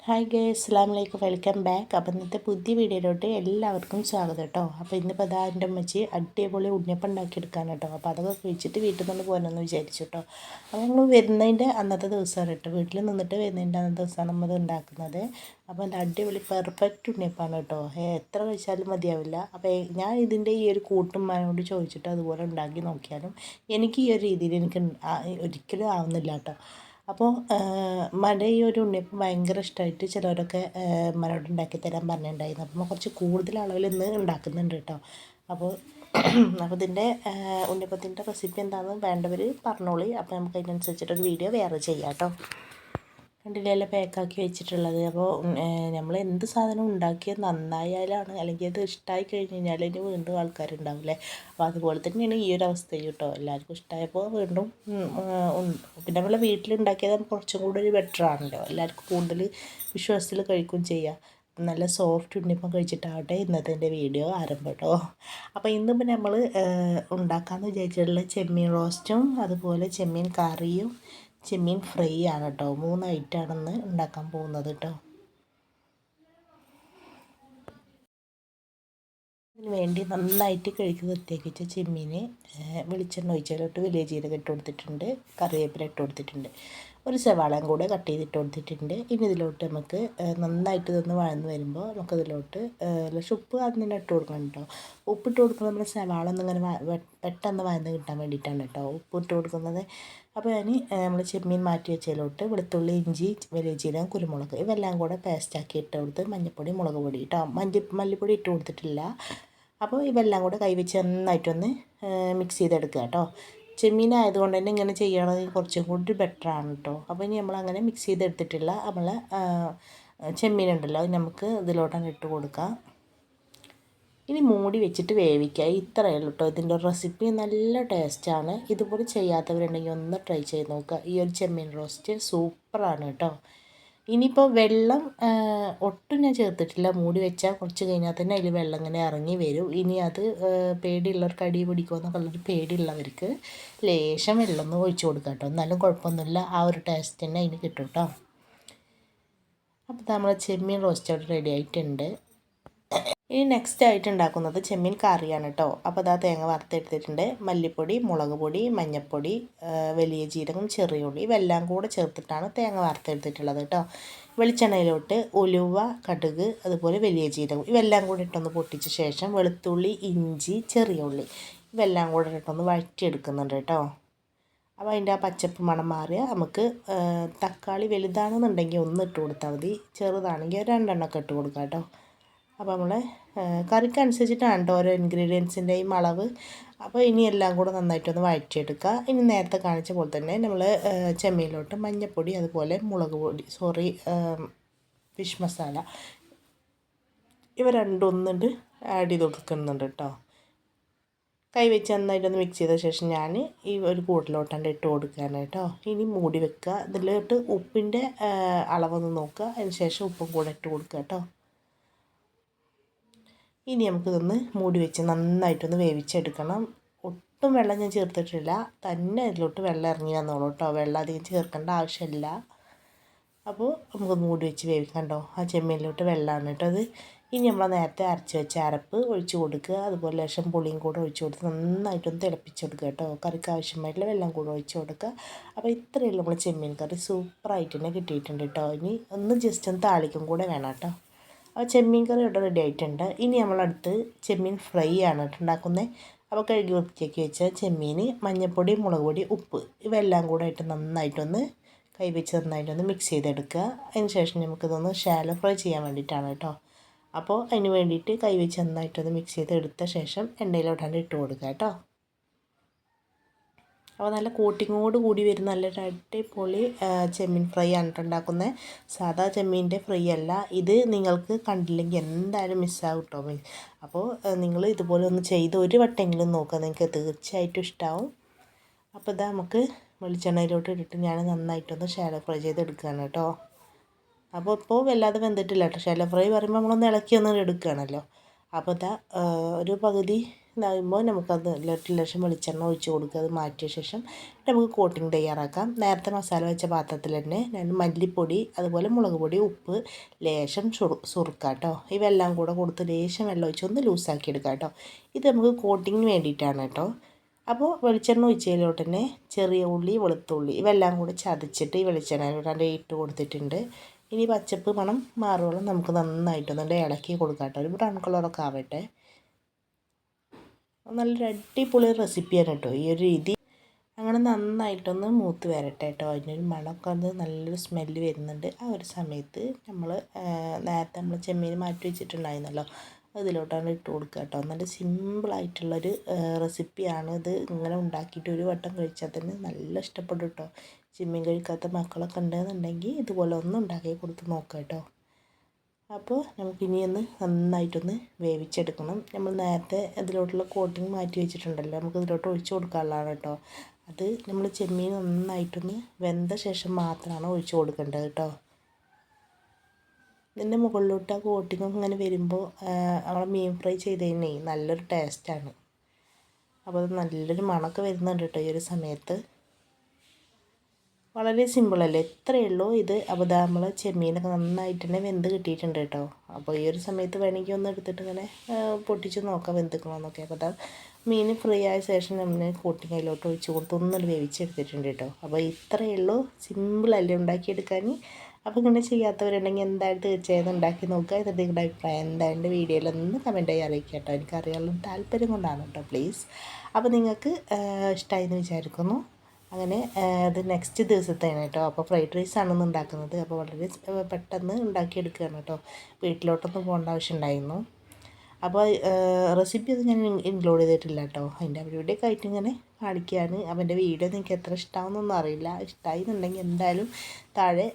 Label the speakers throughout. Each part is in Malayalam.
Speaker 1: ഹായ് ഗേസ്, അസ്സലാമു അലൈക്കും, വെൽക്കം ബാക്ക്. അപ്പോൾ ഇന്നത്തെ പുതിയ വീഡിയോയിലോട്ട് എല്ലാവർക്കും സ്വാഗതം കേട്ടോ. അപ്പോൾ ഇന്നിപ്പോൾ അതാ എൻ്റെ അമ്മച്ചി അടിപൊളി ഉണ്ണിയപ്പം ഉണ്ടാക്കിയെടുക്കാൻ കേട്ടോ. അപ്പോൾ അതൊക്കെ കഴിച്ചിട്ട് വീട്ടിൽ നിന്ന് പോകാമെന്ന് വിചാരിച്ചു കേട്ടോ. അപ്പോൾ നമ്മൾ വരുന്നതിൻ്റെ അന്നത്തെ ദിവസമാണ് കേട്ടോ, വീട്ടിൽ നിന്നിട്ട് വരുന്നതിൻ്റെ അന്നത്തെ ദിവസമാണ് നമ്മൾ ഉണ്ടാക്കുന്നത്. അപ്പോൾ എൻ്റെ അടിപൊളി പെർഫെക്റ്റ് ഉണ്ണിയപ്പാണ് കേട്ടോ. എത്ര കഴിച്ചാലും മതിയാവില്ല. അപ്പോൾ ഞാൻ ഇതിൻ്റെ ഈ ഒരു കൂട്ടുമ്മനോട് ചോദിച്ചിട്ട് അതുപോലെ ഉണ്ടാക്കി നോക്കിയാലും എനിക്ക് ഈ ഒരു രീതിയിൽ എനിക്ക് ഒരിക്കലും ആവുന്നില്ല കേട്ടോ. അപ്പോൾ ഉമ്മാൻ്റെ ഈ ഒരു ഉണ്ണിയപ്പം ഭയങ്കര ഇഷ്ടമായിട്ട് ചിലവരൊക്കെ ഉമ്മാനോട് ഉണ്ടാക്കി തരാൻ പറഞ്ഞിട്ടുണ്ടായിരുന്നു. അപ്പോൾ കുറച്ച് കൂടുതൽ അളവിൽ ഇന്ന് ഉണ്ടാക്കുന്നുണ്ട് കേട്ടോ. അപ്പോൾ അപ്പോൾ ഇതിൻ്റെ ഉണ്ണിയപ്പത്തിൻ്റെ റെസിപ്പി എന്താണെന്ന് വേണ്ടവർ പറഞ്ഞോളി. അപ്പോൾ നമുക്ക് അതിനനുസരിച്ചിട്ടൊരു വീഡിയോ വേറെ ചെയ്യാം കേട്ടോ. കണ്ടില്ല പാക്കാക്കി വെച്ചിട്ടുള്ളത്. അപ്പോൾ നമ്മൾ എന്ത് സാധനം ഉണ്ടാക്കിയത് നന്നായാലാണ്, അല്ലെങ്കിൽ അത് ഇഷ്ടമായി കഴിഞ്ഞ് കഴിഞ്ഞാൽ അതിന് വീണ്ടും ആൾക്കാരുണ്ടാവില്ലേ. അപ്പോൾ അതുപോലെ തന്നെയാണ് ഈ ഒരു അവസ്ഥയും കേട്ടോ. എല്ലാവർക്കും ഇഷ്ടമായപ്പോൾ വീണ്ടും പിന്നെ നമ്മളെ വീട്ടിലുണ്ടാക്കിയത് കുറച്ചും കൂടി ഒരു ബെറ്റർ ആണല്ലോ. എല്ലാവർക്കും കൂടുതൽ വിശ്വാസത്തിൽ കഴിക്കുകയും ചെയ്യാം. നല്ല സോഫ്റ്റ് ഉണ്ണിയപ്പം കഴിച്ചിട്ടാവട്ടെ ഇന്നത്തെ എൻ്റെ വീഡിയോ ആരംഭം കേട്ടോ. അപ്പോൾ ഇന്നിപ്പോൾ നമ്മൾ ഉണ്ടാക്കാമെന്ന് വിചാരിച്ചിട്ടുള്ള ചെമ്മീൻ റോസ്റ്റും അതുപോലെ ചെമ്മീൻ കറിയും ചെമ്മീൻ ഫ്രൈ ആണ് കേട്ടോ. 3 ഐറ്റമാണെന്ന് ഉണ്ടാക്കാൻ പോകുന്നത് കേട്ടോ. അതിന് വേണ്ടി നന്നായിട്ട് കഴുകി വൃത്തിയാക്കി വെച്ച ചെമ്മീന് വെളിച്ചെണ്ണ ഒഴിച്ചതിലോട്ട് വലിയ ജീരകം ഇട്ട് കൊടുത്തിട്ടുണ്ട്, കറിവേപ്പില ഇട്ട് കൊടുത്തിട്ടുണ്ട്, ഒരു സവാളയും കൂടെ കട്ട് ചെയ്തിട്ട് കൊടുത്തിട്ടുണ്ട്. ഇനി ഇതിലോട്ട് നമുക്ക് നന്നായിട്ട് ഇതൊന്ന് വഴന്ന് വരുമ്പോൾ നമുക്കതിലോട്ട് ലേശം ഉപ്പ് ആദ്യം തന്നെ ഇട്ട് കൊടുക്കണം കേട്ടോ. ഉപ്പിട്ട് കൊടുക്കുന്നത് നമ്മൾ സവാള ഒന്നിങ്ങനെ പെട്ടെന്ന് വഴന്ന് കിട്ടാൻ വേണ്ടിയിട്ടാണ് കേട്ടോ ഉപ്പ് ഇട്ട് കൊടുക്കുന്നത്. അപ്പോൾ ഞാൻ നമ്മൾ ചെമ്മീൻ മാറ്റി വെച്ചതിലോട്ട് വെളുത്തുള്ളി, ഇഞ്ചി, വലിയ ജീരകം, കുരുമുളക് ഇവെല്ലാം കൂടെ പേസ്റ്റാക്കി ഇട്ട് കൊടുത്ത് മഞ്ഞൾപ്പൊടി, മുളക് പൊടി കേട്ടോ, മല്ലിപ്പൊടി ഇട്ട് കൊടുത്തിട്ടില്ല. അപ്പോൾ ഇവെല്ലാം കൂടെ കൈവച്ച് നന്നായിട്ടൊന്ന് മിക്സ് ചെയ്തെടുക്കുക കേട്ടോ. ചെമ്മീനായതുകൊണ്ട് തന്നെ ഇങ്ങനെ ചെയ്യണമെങ്കിൽ കുറച്ചും കൂടി ബെറ്ററാണ് കേട്ടോ. അപ്പോൾ ഇനി നമ്മളങ്ങനെ മിക്സ് ചെയ്തെടുത്തിട്ടുള്ള നമ്മളെ ചെമ്മീനുണ്ടല്ലോ അത് നമുക്ക് ഇതിലോട്ടാണ് ഇട്ട് കൊടുക്കാം. ഇനി മൂടി വെച്ചിട്ട് വേവിക്കുക. ഇത്രയേ ഉള്ളൂ കേട്ടോ. ഇതിൻ്റെ റെസിപ്പി നല്ല ടേസ്റ്റാണ്. ഇതുപോലെ ചെയ്യാത്തവരുണ്ടെങ്കിൽ ഒന്ന് ട്രൈ ചെയ്ത് നോക്കുക. ഈ ഒരു ചെമ്മീൻ റോസ്റ്റ് സൂപ്പറാണ് കേട്ടോ. ഇനിയിപ്പോൾ വെള്ളം ഒട്ടും ഞാൻ ചേർത്തിട്ടില്ല. മൂടി വെച്ചാൽ കുറച്ച് കഴിഞ്ഞാൽ തന്നെ അതിൽ വെള്ളം ഇങ്ങനെ ഇറങ്ങി വരും. ഇനി അത് പേടിയുള്ളവർക്ക് അടി പിടിക്കുമെന്നൊക്കെ ഉള്ളൊരു പേടിയുള്ളവർക്ക് ലേശം വെള്ളം ഒന്ന് ഒഴിച്ച് കൊടുക്കാം കേട്ടോ. എന്നാലും കുഴപ്പമൊന്നുമില്ല, ആ ഒരു ടേസ്റ്റ് തന്നെ അതിന് കിട്ടും കേട്ടോ. അപ്പോൾ നമ്മൾ ചെമ്മീൻ റോസ്റ്റ് അവിടെ റെഡി ആയിട്ടുണ്ട്. ഇനി നെക്സ്റ്റ് ആയിട്ട് ഉണ്ടാക്കുന്നത് ചെമ്മീൻ കറിയാണ് കേട്ടോ. അപ്പോൾ അതാ തേങ്ങ വറുത്തെടുത്തിട്ടുണ്ട്, മല്ലിപ്പൊടി, മുളക് പൊടി, മഞ്ഞൾപ്പൊടി, വലിയ ജീരകം, ചെറിയ ഉള്ളി ഇവെല്ലാം കൂടെ ചേർത്തിട്ടാണ് തേങ്ങ വറുത്തെടുത്തിട്ടുള്ളത് കേട്ടോ. വെളിച്ചെണ്ണയിലോട്ട് ഉലുവ, കടുക്, അതുപോലെ വലിയ ജീരകം ഇവെല്ലാം കൂടെ ഇട്ടൊന്ന് പൊട്ടിച്ച ശേഷം വെളുത്തുള്ളി, ഇഞ്ചി, ചെറിയ ഉള്ളി ഇവെല്ലാം കൂടെ ഇട്ടൊന്ന് വഴറ്റിയെടുക്കുന്നുണ്ട് കേട്ടോ. അപ്പോൾ അതിൻ്റെ ആ പച്ചപ്പ് മണം മാറിയാൽ നമുക്ക് തക്കാളി വലുതാണെന്നുണ്ടെങ്കിൽ ഒന്ന് ഇട്ട് കൊടുത്താൽ മതി, ചെറുതാണെങ്കിൽ 2 എണ്ണമൊക്കെ ഇട്ട് കൊടുക്കാം കേട്ടോ. അപ്പോൾ നമ്മൾ കറിക്കനുസരിച്ചിട്ടാണ് കേട്ടോ ഓരോ ഇൻഗ്രീഡിയൻസിൻ്റെയും അളവ്. അപ്പോൾ ഇനി എല്ലാം കൂടെ നന്നായിട്ടൊന്ന് വഴറ്റിയെടുക്കുക. ഇനി നേരത്തെ കാണിച്ച പോലെ തന്നെ നമ്മൾ ചെമ്മീനിലോട്ട് മഞ്ഞൾപ്പൊടി, അതുപോലെ മുളക് പൊടി, ഫിഷ് മസാല ഇവ രണ്ടും ഒന്നുണ്ട് ആഡ് ചെയ്ത് കൊടുക്കുന്നുണ്ട് കേട്ടോ. കൈവച്ച് നന്നായിട്ടൊന്ന് മിക്സ് ചെയ്ത ശേഷം ഞാൻ ഈ ഒരു കൂട്ടിലോട്ടാണ്ട് ഇട്ട് കൊടുക്കുകയാണ് കേട്ടോ. ഇനി മൂടി വെക്കുക. ഇതിലോട്ട് ഉപ്പിൻ്റെ അളവൊന്ന് നോക്കുക, അതിന് ശേഷം ഉപ്പും കൂടെ ഇട്ട് കൊടുക്കുക കേട്ടോ. ഇനി നമുക്കിതൊന്ന് മൂടി വെച്ച് നന്നായിട്ടൊന്ന് വേവിച്ചെടുക്കണം. ഒട്ടും വെള്ളം ഞാൻ ചേർത്തിട്ടില്ല, തന്നെ ഇതിലോട്ട് വെള്ളം ഇറങ്ങി വന്നോളൂ കേട്ടോ. വെള്ളം അധികം ചേർക്കേണ്ട ആവശ്യമില്ല. അപ്പോൾ നമുക്ക് മൂടി വെച്ച് വേവിക്കണ്ടോ. ആ ചെമ്മീനിലോട്ട് വെള്ളമാണ് കേട്ടോ അത്. ഇനി നമ്മൾ നേരത്തെ അരച്ച് വെച്ച അരപ്പ് ഒഴിച്ച് കൊടുക്കുക, അതുപോലെ ലേശം പുളിയും കൂടെ ഒഴിച്ച് കൊടുത്ത് നന്നായിട്ടൊന്ന് തിളപ്പിച്ചെടുക്കുക കേട്ടോ. കറിക്ക് ആവശ്യമായിട്ടുള്ള വെള്ളം കൂടെ ഒഴിച്ച് കൊടുക്കുക. അപ്പോൾ ഇത്രയേ ഉള്ളൂ നമ്മൾ ചെമ്മീൻ കറി സൂപ്പറായിട്ട് തന്നെ കിട്ടിയിട്ടുണ്ട് കേട്ടോ. ഇനി ഒന്ന് ജസ്റ്റ് ഒന്ന് താളിക്കും കൂടെ വേണം കേട്ടോ. അപ്പോൾ ചെമ്മീൻ കറി ഇവിടെ റെഡി ആയിട്ടുണ്ട്. ഇനി നമ്മളടുത്ത് ചെമ്മീൻ ഫ്രൈ ആണ് ഉണ്ടാക്കുന്നത്. അപ്പോൾ കഴുകി വൃത്തിയാക്കി വെച്ച ചെമ്മീൻ മഞ്ഞൾപ്പൊടി, മുളക് പൊടി, ഉപ്പ് ഇവയെല്ലാം കൂടെ ആയിട്ട് നന്നായിട്ടൊന്ന് കൈവച്ച് നന്നായിട്ടൊന്ന് മിക്സ് ചെയ്തെടുക്കുക. അതിന് ശേഷം നമുക്കിതൊന്ന് ഷാലോ ഫ്രൈ ചെയ്യാൻ വേണ്ടിയിട്ടാണ് കേട്ടോ. അപ്പോൾ അതിന് വേണ്ടിയിട്ട് കൈവച്ച് നന്നായിട്ടൊന്ന് മിക്സ് ചെയ്തെടുത്ത ശേഷം എണ്ണയിലോട്ടാണ്ട് ഇട്ട് കൊടുക്കുക കേട്ടോ. അപ്പോൾ നല്ല കോട്ടിങ്ങോട് കൂടി വരുന്ന നല്ലൊരു അടിപൊളി ചെമ്മീൻ ഫ്രൈ ആണ് ഉണ്ടാക്കുന്നത്. സാധാ ചെമ്മീൻ്റെ ഫ്രൈ അല്ല ഇത്. നിങ്ങൾക്ക് കണ്ടില്ലെങ്കിൽ എന്തായാലും മിസ്സാകും കേട്ടോ. അപ്പോൾ നിങ്ങൾ ഇതുപോലെ ഒന്ന് ചെയ്ത് ഒരു വട്ടമെങ്കിലും നോക്കുക, നിങ്ങൾക്ക് തീർച്ചയായിട്ടും ഇഷ്ടമാവും. അപ്പോൾ ഇതാ നമുക്ക് വെളിച്ചെണ്ണയിലോട്ട് ഇട്ടിട്ട് ഞാൻ നന്നായിട്ടൊന്ന് ഷാലോ ഫ്രൈ ചെയ്തെടുക്കുകയാണ് കേട്ടോ. അപ്പോൾ ഇപ്പോൾ വല്ലാതെ വെന്തിട്ടില്ല കേട്ടോ. ഷാലോ ഫ്രൈ പറയുമ്പോൾ നമ്മളൊന്ന് ഇളക്കി ഒന്ന് എടുക്കുകയാണല്ലോ. അപ്പോൾ ഇതാ ഒരു പകുതി ഇതാകുമ്പോൾ നമുക്കത് ലക്ഷം വെളിച്ചെണ്ണ ഒഴിച്ച് കൊടുക്കുക. അത് മാറ്റിയ ശേഷം നമുക്ക് കോട്ടിങ് തയ്യാറാക്കാം. നേരത്തെ മസാല വെച്ച പാത്രത്തിൽ തന്നെ ഞാൻ മല്ലിപ്പൊടി, അതുപോലെ മുളക് പൊടി, ഉപ്പ്, ലേശം സുറുക്ക കേട്ടോ, ഇവയെല്ലാം കൂടെ കൊടുത്ത് ലേശം വെള്ളം ഒഴിച്ച് ഒന്ന് ലൂസാക്കി എടുക്കാം കേട്ടോ. ഇത് നമുക്ക് കോട്ടിങ്ങിന് വേണ്ടിയിട്ടാണ് കേട്ടോ. അപ്പോൾ വെളിച്ചെണ്ണ ഒഴിച്ചതിലോട്ട് തന്നെ ചെറിയ ഉള്ളി, വെളുത്തുള്ളി ഇവയെല്ലാം കൂടെ ചതച്ചിട്ട് ഈ വെളിച്ചെണ്ണയിലോട്ട് ഇട്ട് കൊടുത്തിട്ടുണ്ട്. ഇനി പച്ചപ്പ് മണം മാറുവോളം നമുക്ക് നന്നായിട്ടൊന്ന് ഇളക്കി കൊടുക്കാം കേട്ടോ. ഒരു ബ്രൗൺ കളറൊക്കെ ആവട്ടെ. നല്ലൊരു അടിപൊളി റെസിപ്പിയാണ് കേട്ടോ ഈ ഒരു രീതി. അങ്ങനെ നന്നായിട്ടൊന്ന് മൂത്ത് വരട്ടെ കേട്ടോ. അതിനൊരു മണമൊക്കെ അത് നല്ലൊരു സ്മെല്ല് വരുന്നുണ്ട്. ആ ഒരു സമയത്ത് നേരത്തെ നമ്മൾ ചെമ്മീൻ മാറ്റി വെച്ചിട്ടുണ്ടായിരുന്നല്ലോ, അതിലോട്ടാണ് ഇട്ട് കൊടുക്കുക കേട്ടോ. നല്ല സിമ്പിളായിട്ടുള്ളൊരു റെസിപ്പിയാണ് ഇത്. ഇങ്ങനെ ഉണ്ടാക്കിയിട്ട് ഒരു വട്ടം കഴിച്ചാൽ തന്നെ നല്ല ഇഷ്ടപ്പെടും കേട്ടോ. ചെമ്മീൻ കഴിക്കാത്ത മക്കളൊക്കെ ഉണ്ടെന്നുണ്ടെങ്കിൽ ഇതുപോലെ ഒന്ന് ഉണ്ടാക്കി കൊടുത്ത് നോക്കാം കേട്ടോ. അപ്പോൾ നമുക്കിനി നന്നായിട്ടൊന്ന് വേവിച്ചെടുക്കണം. നമ്മൾ നേരത്തെ ഇതിലോട്ടുള്ള കോട്ടിങ് മാറ്റി വെച്ചിട്ടുണ്ടല്ലോ, നമുക്ക് ഇതിലോട്ട് ഒഴിച്ച് കൊടുക്കാനുള്ളതാണ് കേട്ടോ. അത് നമ്മൾ ചെമ്മീൻ നന്നായിട്ടൊന്ന് വെന്ത ശേഷം മാത്രമാണ് ഒഴിച്ച് കൊടുക്കേണ്ടത് കേട്ടോ. ഇതിൻ്റെ മുകളിലോട്ട് ആ കോട്ടിങ് ഇങ്ങനെ വരുമ്പോൾ നമ്മൾ മീൻ ഫ്രൈ ചെയ്തതിന് നല്ലൊരു ടേസ്റ്റാണ്. അപ്പോൾ അത് നല്ലൊരു മണമൊക്കെ വരുന്നുണ്ട് കേട്ടോ ഈ ഒരു സമയത്ത്. വളരെ സിമ്പിളല്ലേ, ഇത്രയേ ഉള്ളൂ ഇത്. അപ്പോൾ നമ്മൾ ചെമ്മീനൊക്കെ നന്നായിട്ട് തന്നെ വെന്ത് കിട്ടിയിട്ടുണ്ട് കേട്ടോ. അപ്പോൾ ഈ ഒരു സമയത്ത് വേണമെങ്കിൽ ഒന്ന് എടുത്തിട്ട് ഇങ്ങനെ പൊട്ടിച്ച് നോക്കാം വെന്തിക്കണമെന്നൊക്കെ. അപ്പോൾ അതാ മീൻ ഫ്രൈ ആയ ശേഷം നമ്മൾ കോട്ടിങ് അതിലോട്ട് ഒഴിച്ച് കൊടുത്ത് ഒന്നും വേവിച്ചെടുത്തിട്ടുണ്ട് കേട്ടോ. അപ്പോൾ ഇത്രയേ ഉള്ളൂ, സിമ്പിളല്ലേ ഉണ്ടാക്കിയെടുക്കാൻ. അപ്പോൾ ഇങ്ങനെ ചെയ്യാത്തവരുണ്ടെങ്കിൽ എന്തായാലും തീർച്ചയായും ഉണ്ടാക്കി നോക്കുക. ഇത് നിങ്ങളുടെ അഭിപ്രായം എന്തായാലും വീഡിയോയിലൊന്ന് കമൻറ്റായി അറിയിക്കുക കേട്ടോ. എനിക്കറിയാനുള്ള താല്പര്യം കൊണ്ടാണ് കേട്ടോ, പ്ലീസ്. അപ്പോൾ നിങ്ങൾക്ക് ഇഷ്ടമായി എന്ന് വിചാരിക്കുന്നു. അങ്ങനെ ഇത് നെക്സ്റ്റ് ദിവസത്തേന് കേട്ടോ. അപ്പോൾ ഫ്രൈഡ് റൈസ് ആണെന്ന് ഉണ്ടാക്കുന്നത്. അപ്പോൾ വളരെ പെട്ടെന്ന് ഉണ്ടാക്കിയെടുക്കുകയാണ് കേട്ടോ. വീട്ടിലോട്ടൊന്നും പോകേണ്ട ആവശ്യം ഉണ്ടായിരുന്നു. അപ്പോൾ റെസിപ്പി ഒന്നും ഞാൻ ഇൻക്ലൂഡ് ചെയ്തിട്ടില്ല കേട്ടോ. അതിൻ്റെ അവിടെയൊക്കെ ആയിട്ട് ഇങ്ങനെ കാണിക്കുകയാണ്. അപ്പോൾ എൻ്റെ വീഡിയോ നിങ്ങൾക്ക് എത്ര ഇഷ്ടമാണെന്നൊന്നും അറിയില്ല. ഇഷ്ടമായി എന്നുണ്ടെങ്കിൽ എന്തായാലും താഴെ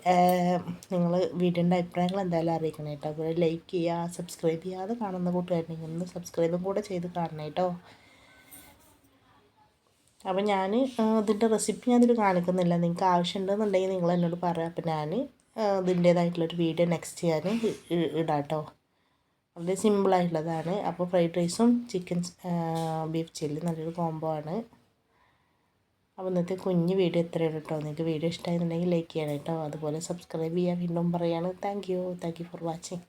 Speaker 1: നിങ്ങൾ വീഡിയോൻ്റെ അഭിപ്രായങ്ങൾ എന്തായാലും അറിയിക്കണം കേട്ടോ. അതുപോലെ ലൈക്ക് ചെയ്യുക, സബ്സ്ക്രൈബ് ചെയ്യാതെ കാണുന്ന കൂട്ടുകാരുണ്ടെങ്കിൽ ഒന്ന് സബ്സ്ക്രൈബും കൂടെ ചെയ്ത് കാണണം കേട്ടോ. അപ്പോൾ ഞാൻ ഇതിൻ്റെ റെസിപ്പി ഞാനിതിൽ കാണിക്കുന്നില്ല. നിങ്ങൾക്ക് ആവശ്യമുണ്ടെന്നുണ്ടെങ്കിൽ നിങ്ങൾ എന്നോട് പറയാം. അപ്പോൾ ഞാൻ ഇതിൻ്റേതായിട്ടുള്ളൊരു വീഡിയോ നെക്സ്റ്റ് ഞാൻ ഇടാം കേട്ടോ. വളരെ സിമ്പിളായിട്ടുള്ളതാണ്. അപ്പോൾ ഫ്രൈഡ് റൈസും ചിക്കൻ ബീഫ് ചില്ലി നല്ലൊരു കോംബോ ആണ്. അപ്പോൾ ഇന്നത്തെ കുഞ്ഞ് വീഡിയോ ഇത്രയുള്ളൂ കേട്ടോ. നിങ്ങൾക്ക് വീഡിയോ ഇഷ്ടമായിരുന്നുണ്ടെങ്കിൽ ലൈക്ക് ചെയ്യണം കേട്ടോ. അതുപോലെ സബ്സ്ക്രൈബ് ചെയ്യാൻ വീണ്ടും പറയുകയാണ്. Thank you for watching.